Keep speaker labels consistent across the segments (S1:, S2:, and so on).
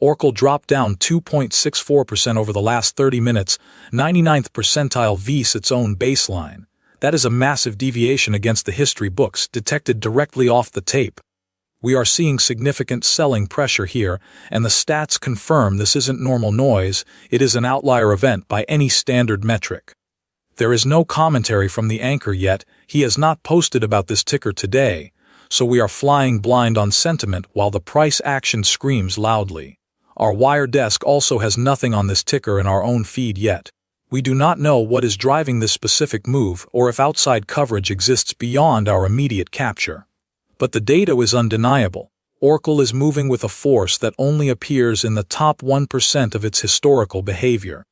S1: Oracle dropped down 2.64% over the last 30 minutes, 99th percentile vs its own baseline. That is a massive deviation against the history books detected directly off the tape. We are seeing significant selling pressure here, and the stats confirm this isn't normal noise, it is an outlier event by any standard metric. There is no commentary from the anchor yet, he has not posted about this ticker today, so we are flying blind on sentiment while the price action screams loudly. Our wire desk also has nothing on this ticker in our own feed yet. We do not know what is driving this specific move or if outside coverage exists beyond our immediate capture. But the data is undeniable. Oracle is moving with a force that only appears in the top 1% of its historical behavior.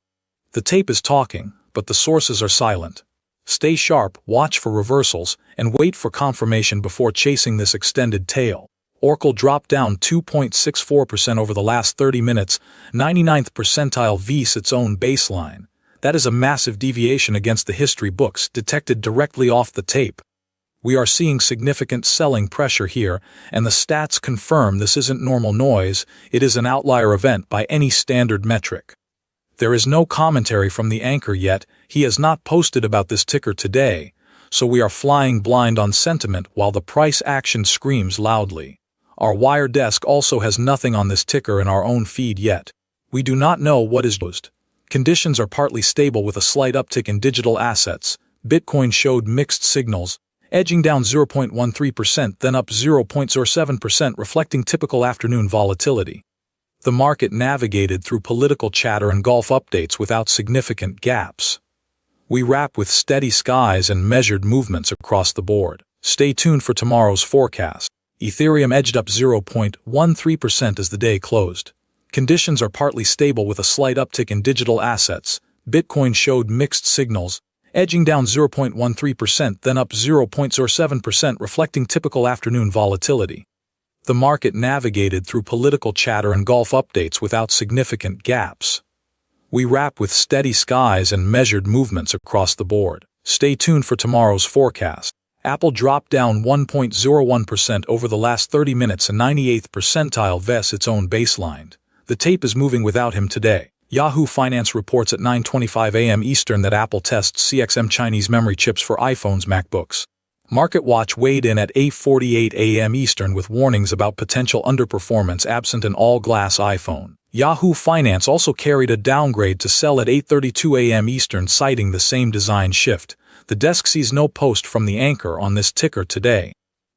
S1: The tape is talking, but the sources are silent. Stay sharp, watch for reversals, and wait for confirmation before chasing this extended tail. Oracle dropped down 2.64% over the last 30 minutes, 99th percentile vs its own baseline. That is a massive deviation against the history books detected directly off the tape. We are seeing significant selling pressure here, and the stats confirm this isn't normal noise, it is an outlier event by any standard metric. There is no commentary from the anchor yet, he has not posted about this ticker today, so we are flying blind on sentiment while the price action screams loudly. Our wire desk also has nothing on this ticker in our own feed yet. We do not know what is posted. Conditions are partly stable with a slight uptick in digital assets. Bitcoin showed mixed signals, edging down 0.13% then up 0.07%, reflecting typical afternoon volatility. The market navigated through political chatter and Gulf updates without significant gaps. We wrap with steady skies and measured movements across the board. Stay tuned for tomorrow's forecast. Ethereum edged up 0.13% as the day closed. Conditions are partly stable with a slight uptick in digital assets. Bitcoin showed mixed signals, edging down 0.13% then up 0.07%, reflecting typical afternoon volatility. The market navigated through political chatter and Gulf updates without significant gaps. We wrap with steady skies and measured movements across the board. Stay tuned for tomorrow's forecast. Apple dropped down 1.01% over the last 30 minutes, a 98th percentile vs its own baseline. The tape is moving without him today. Yahoo Finance reports at 9:25 a.m. Eastern that Apple tests CXM Chinese memory chips for iPhones, MacBooks. MarketWatch weighed in at 8:48 a.m. Eastern with warnings about potential underperformance absent an all-glass iPhone. Yahoo Finance also carried a downgrade to sell at 8:32 a.m. Eastern, citing the same design shift. The desk sees no post from the anchor on this ticker today.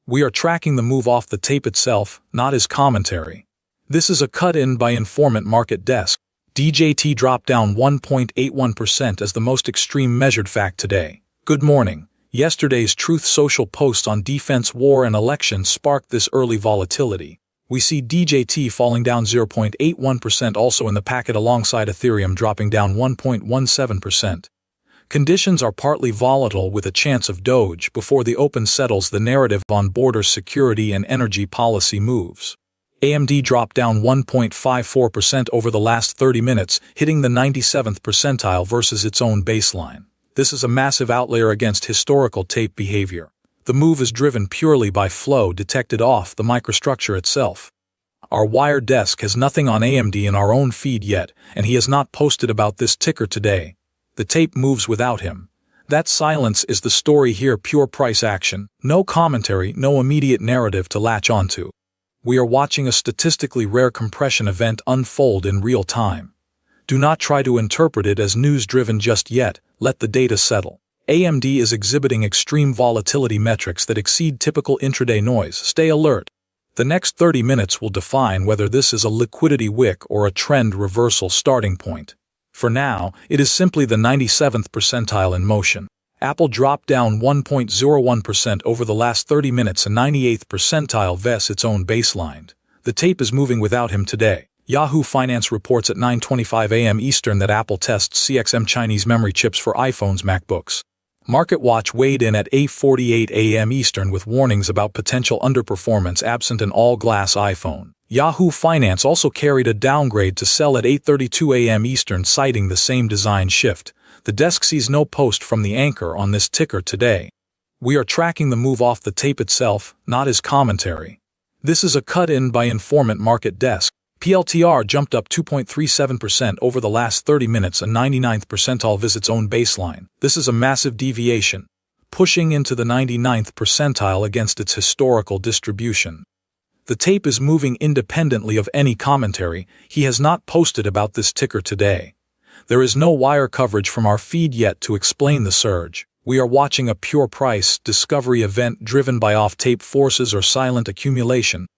S1: We are tracking the move off the tape itself, not his commentary. This is a cut-in by Informant Market Desk. DJT dropped down 1.81% as the most extreme measured fact today. Good morning. Yesterday's Truth Social post on defense, war, and election sparked this early volatility. We see DJT falling down 0.81% also in the packet, alongside Ethereum dropping down 1.17%. Conditions are partly volatile with a chance of Doge before the open settles the narrative on border security and energy policy moves. AMD dropped down 1.54% over the last 30 minutes, hitting the 97th percentile versus its own baseline. This is a massive outlier against historical tape behavior. The move is driven purely by flow detected off the microstructure itself. Our wire desk has nothing on AMD in our own feed yet, and he has not posted about this ticker today. The tape moves without him. That silence is the story here, pure price action, no commentary, no immediate narrative to latch onto. We are watching a statistically rare compression event unfold in real time. Do not try to interpret it as news-driven just yet, let the data settle. AMD is exhibiting extreme volatility metrics that exceed typical intraday noise. Stay alert. The next 30 minutes will define whether this is a liquidity wick or a trend reversal starting point. For now, it is simply the 97th percentile in motion. Apple dropped down 1.01% over the last 30 minutes, a 98th percentile vs its own baseline. The tape is moving without him today. Yahoo Finance reports at 9:25 a.m. Eastern that Apple tests CXM Chinese memory chips for iPhones, MacBooks. MarketWatch weighed in at 8:48 a.m. Eastern with warnings about potential underperformance absent an all-glass iPhone. Yahoo Finance also carried a downgrade to sell at 8:32 a.m. Eastern, citing the same design shift. The desk sees no post from the anchor on this ticker today. We are tracking the move off the tape itself, not his commentary. This is a cut-in by Informant Market Desk. PLTR jumped up 2.37% over the last 30 minutes, a 99th percentile of its own baseline. This is a massive deviation, pushing into the 99th percentile against its historical distribution. The tape is moving independently of any commentary. He has not posted about this ticker today. There is no wire coverage from our feed yet to explain the surge. We are watching a pure price discovery event driven by off-tape forces or silent accumulation.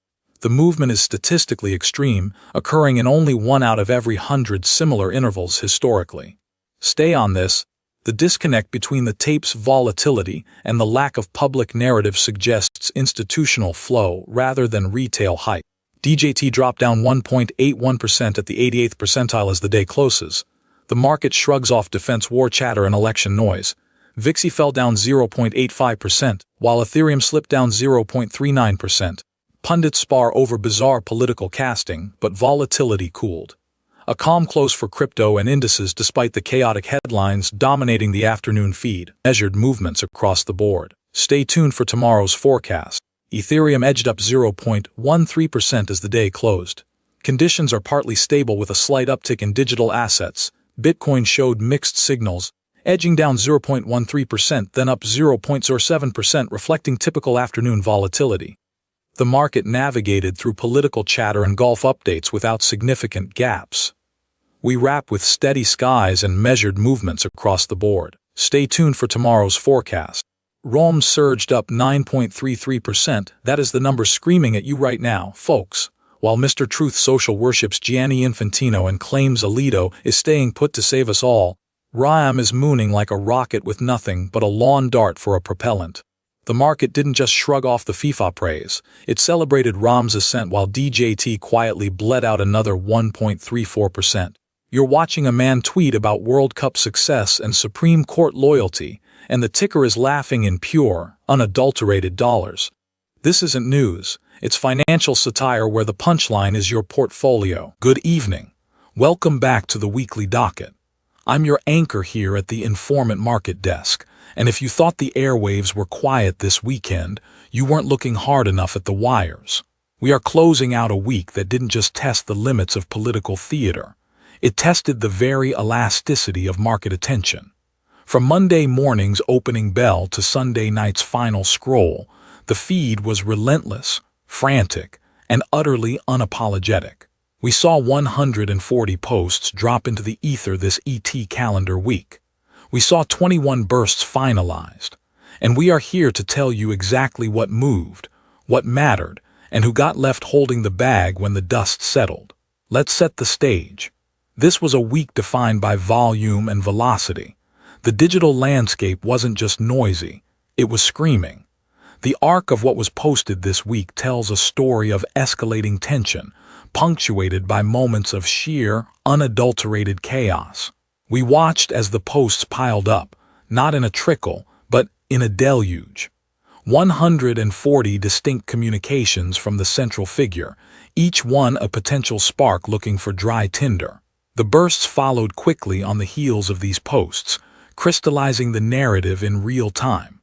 S1: The movement is statistically extreme, occurring in only 1 out of every 100 similar intervals historically. Stay on this. The disconnect between the tape's volatility and the lack of public narrative suggests institutional flow rather than retail hype. DJT dropped down 1.81% at the 88th percentile as the day closes. The market shrugs off defense war chatter and election noise. VIXI fell down 0.85%, while Ethereum slipped down 0.39%. Pundits spar over bizarre political casting, but volatility cooled. A calm close for crypto and indices despite the chaotic headlines dominating the afternoon feed. Measured movements across the board. Stay tuned for tomorrow's forecast. Ethereum edged up 0.13% as the day closed. Conditions are partly stable with a slight uptick in digital assets. Bitcoin showed mixed signals, edging down 0.13%, then up 0.07%, reflecting typical afternoon volatility. The market navigated through political chatter and Gulf updates without significant gaps. We wrap with steady skies and measured movements across the board. Stay tuned for tomorrow's forecast. Rome surged up 9.33%. That is the number screaming at you right now, folks. While Mr. Truth Social worships Gianni Infantino and claims Alito is staying put to save us all, Rome is mooning like a rocket with nothing but a lawn dart for a propellant. The market didn't just shrug off the FIFA praise, it celebrated Rome's ascent while DJT quietly bled out another 1.34%. You're watching a man tweet about World Cup success and Supreme Court loyalty, and the ticker is laughing in pure, unadulterated dollars. This isn't news, it's financial satire where the punchline is your portfolio. Good evening. Welcome back to the weekly docket. I'm your anchor here at the Informant Market Desk. And if you thought the airwaves were quiet this weekend, you weren't looking hard enough at the wires. We are closing out a week that didn't just test the limits of political theater. It tested the very elasticity of market attention. From Monday morning's opening bell to Sunday night's final scroll, the feed was relentless, frantic, and utterly unapologetic. We saw 140 posts drop into the ether this ET calendar week. We saw 21 bursts finalized, and we are here to tell you exactly what moved, what mattered, and who got left holding the bag when the dust settled. Let's set the stage. This was a week defined by volume and velocity. The digital landscape wasn't just noisy, it was screaming. The arc of what was posted this week tells a story of escalating tension, punctuated by moments of sheer, unadulterated chaos. We watched as the posts piled up, not in a trickle, but in a deluge. 140 distinct communications from the central figure, each one a potential spark looking for dry tinder. The bursts followed quickly on the heels of these posts, crystallizing the narrative in real time.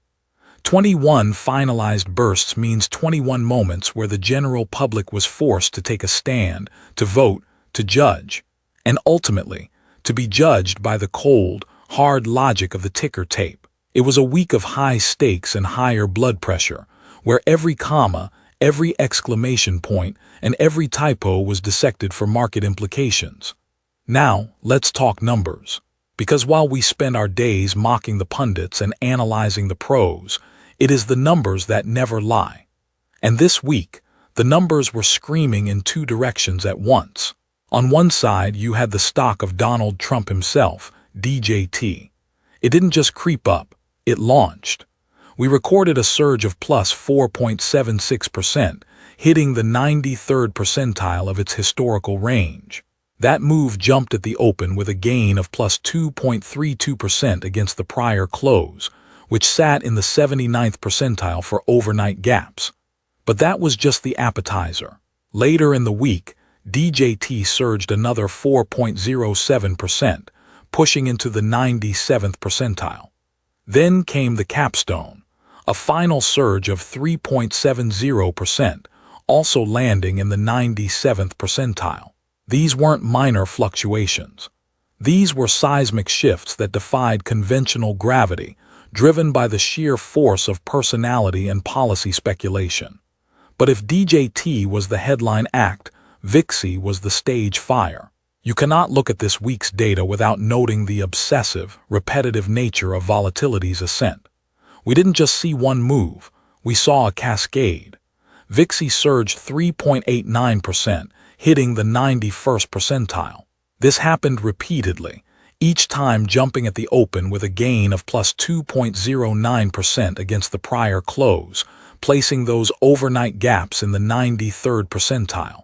S1: 21 finalized bursts means 21 moments where the general public was forced to take a stand, to vote, to judge, and ultimately, to be judged by the cold, hard logic of the ticker tape. It was a week of high stakes and higher blood pressure, where every comma, every exclamation point, and every typo was dissected for market implications. Now, let's talk numbers. Because while we spend our days mocking the pundits and analyzing the pros, it is the numbers that never lie. And this week, the numbers were screaming in two directions at once. On one side, you had the stock of Donald Trump himself, DJT. It didn't just creep up, it launched. We recorded a surge of plus 4.76%, hitting the 93rd percentile of its historical range. That move jumped at the open with a gain of plus 2.32% against the prior close, which sat in the 79th percentile for overnight gaps. But that was just the appetizer. Later in the week, DJT surged another 4.07%, pushing into the 97th percentile. Then came the capstone, a final surge of 3.70%, also landing in the 97th percentile. These weren't minor fluctuations. These were seismic shifts that defied conventional gravity, driven by the sheer force of personality and policy speculation. But if DJT was the headline act, VIXI was the stage fire. You cannot look at this week's data without noting the obsessive, repetitive nature of volatility's ascent. We didn't just see one move, we saw a cascade. VIXI surged 3.89%, hitting the 91st percentile. This happened repeatedly, each time jumping at the open with a gain of plus 2.09% against the prior close, placing those overnight gaps in the 93rd percentile.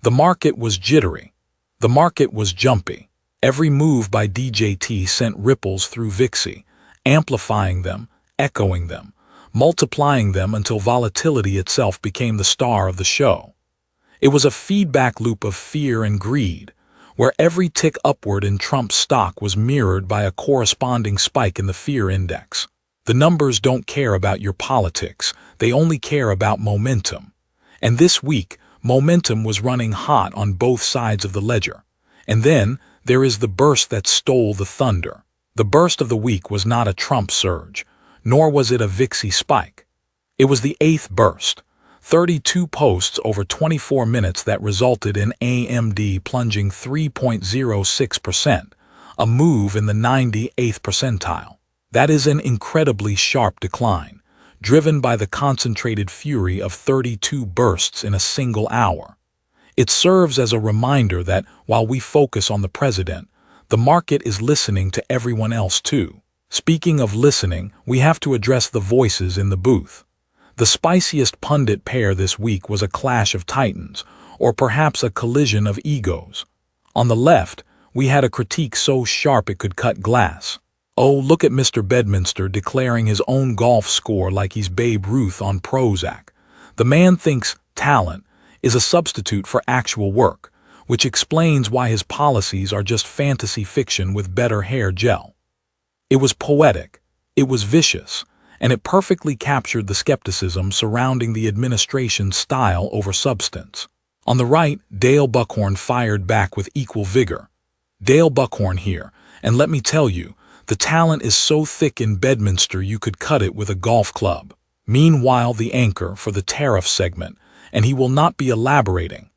S1: The market was jittery. The market was jumpy. Every move by DJT sent ripples through VIXI, amplifying them, echoing them, multiplying them until volatility itself became the star of the show. It was a feedback loop of fear and greed, where every tick upward in Trump's stock was mirrored by a corresponding spike in the fear index. The numbers don't care about your politics, they only care about momentum. And this week, momentum was running hot on both sides of the ledger. And then, there is the burst that stole the thunder. The burst of the week was not a Trump surge, nor was it a VIXI spike. It was the 8th burst. 32 posts over 24 minutes that resulted in AMD plunging 3.06%, a move in the 98th percentile. That is an incredibly sharp decline, driven by the concentrated fury of 32 bursts in a single hour. It serves as a reminder that while we focus on the president, the market is listening to everyone else too. Speaking of listening, we have to address the voices in the booth. The spiciest pundit pair this week was a clash of titans, or perhaps a collision of egos. On the left, we had a critique so sharp it could cut glass. Oh, look at Mr. Bedminster declaring his own golf score like he's Babe Ruth on Prozac. The man thinks talent is a substitute for actual work, which explains why his policies are just fantasy fiction with better hair gel. It was poetic, it was vicious, and it perfectly captured the skepticism surrounding the administration's style over substance. On the right, Dale Buckhorn fired back with equal vigor. Dale Buckhorn here, and let me tell you, the talent is so thick in Bedminster you could cut it with a golf club. Meanwhile, the anchor for the tariff segment, and he will not be elaborating.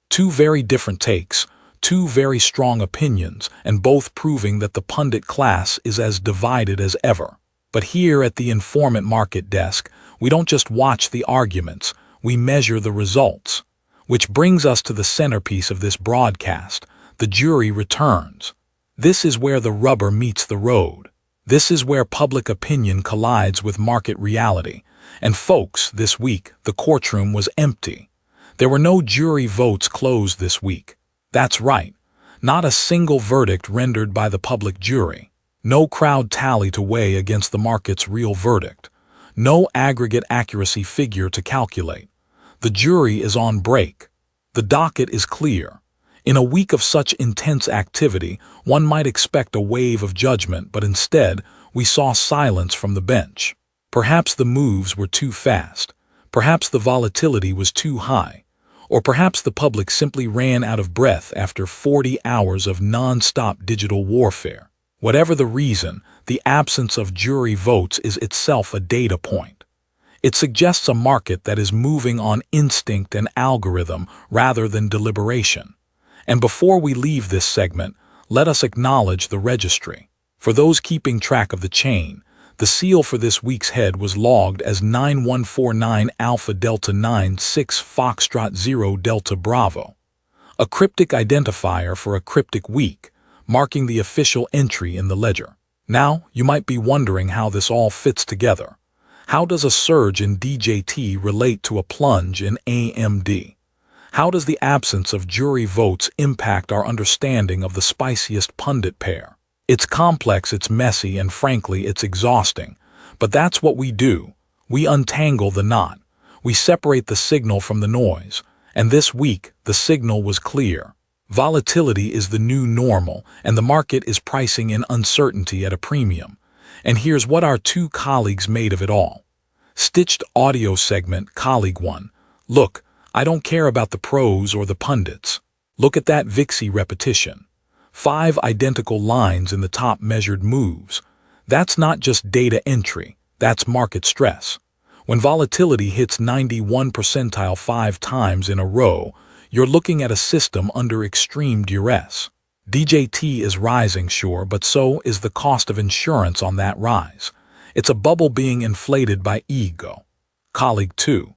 S1: Two very different takes, two very strong opinions, and both proving that the pundit class is as divided as ever. But here at the Informant Market Desk, we don't just watch the arguments, we measure the results. Which brings us to the centerpiece of this broadcast, the jury returns. This is where the rubber meets the road. This is where public opinion collides with market reality. And folks, this week, the courtroom was empty. There were no jury votes closed this week. That's right, not a single verdict rendered by the public jury. No crowd tally to weigh against the market's real verdict. No aggregate accuracy figure to calculate. The jury is on break. The docket is clear. In a week of such intense activity, one might expect a wave of judgment, but instead, we saw silence from the bench. Perhaps the moves were too fast. Perhaps the volatility was too high. Or perhaps the public simply ran out of breath after 40 hours of non-stop digital warfare. Whatever the reason, the absence of jury votes is itself a data point. It suggests a market that is moving on instinct and algorithm rather than deliberation. And before we leave this segment, let us acknowledge the registry. For those keeping track of the chain, the seal for this week's head was logged as 9149 Alpha Delta 96 Foxtrot 0 Delta Bravo, a cryptic identifier for a cryptic week, marking the official entry in the ledger. Now, you might be wondering how this all fits together. How does a surge in DJT relate to a plunge in AMD? How does the absence of jury votes impact our understanding of the spiciest pundit pair? It's complex, it's messy, and frankly, it's exhausting. But that's what we do. We untangle the knot. We separate the signal from the noise. And this week, the signal was clear. Volatility is the new normal, and the market is pricing in uncertainty at a premium. And here's what our two colleagues made of it all. Stitched audio segment, colleague 1. Look, I don't care about the pros or the pundits. Look at that VIXY repetition. 5 identical lines in the top measured moves. That's not just data entry, that's market stress. When volatility hits 91 percentile 5 times in a row, you're looking at a system under extreme duress. DJT is rising, sure, but so is the cost of insurance on that rise. It's a bubble being inflated by ego. Colleague 2.